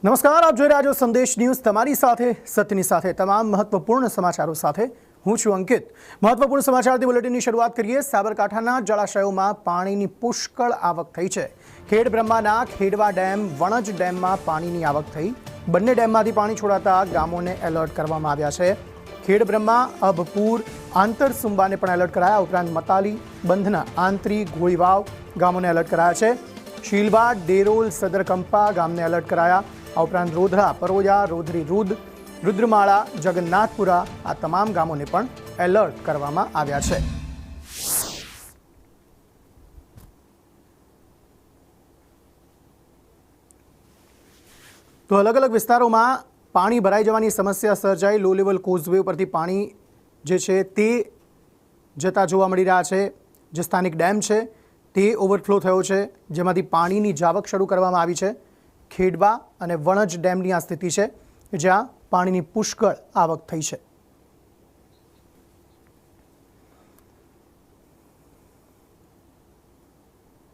નમસ્કાર, આપ જોઈ રહ્યા છો સંદેશ ન્યૂઝ, તમારી સાથે સત્યની સાથે તમામ મહત્વપૂર્ણ સમાચારો સાથે હું છું અંકિત। મહત્વપૂર્ણ સમાચારથી બુલેટિનની શરૂઆત કરીએ। સાબરકાંઠાના જળાશયોમાં પાણીની પુષ્કળ આવક થઈ છે। ખેડબ્રહ્માના ખેડવા ડેમ, વણજ ડેમમાં પાણીની આવક થઈ। બંને ડેમમાંથી પાણી છોડાતા ગામોને એલર્ટ કરવામાં આવ્યા છે। ખેડબ્રહ્મા, અભપુર, આંતરસુંબાને પણ એલર્ટ કરાયા। ઉપરાંત મતાલી, બંધના, આંતરી, ગોળીવાવ ગામોને એલર્ટ કરાયા છે। શીલવા, ડેરોલ, સદરકંપા ગામને એલર્ટ કરાયા। આ ઉપરાંત રોધરા, પરોયા, રોધરી રૂદ, રુદ્રમાળા, જગન્નાથપુરા આ તમામ ગામોને પણ એલર્ટ કરવામાં આવ્યા છે। તો અલગ અલગ વિસ્તારોમાં પાણી ભરાઈ જવાની સમસ્યા સર્જાઈ। લો લેવલ કોઝવે ઉપરથી પાણી જે છે તે જતા જોવા મળી રહ્યા છે। જે સ્થાનિક ડેમ છે તે ઓવરફ્લો થયો છે, જેમાંથી પાણીની જાવક શરૂ કરવામાં આવી છે। ખેડવા અને વણજ ડેમની આ સ્થિતિ છે, જ્યાં પાણીની પુષ્કળ આવક થઈ છે।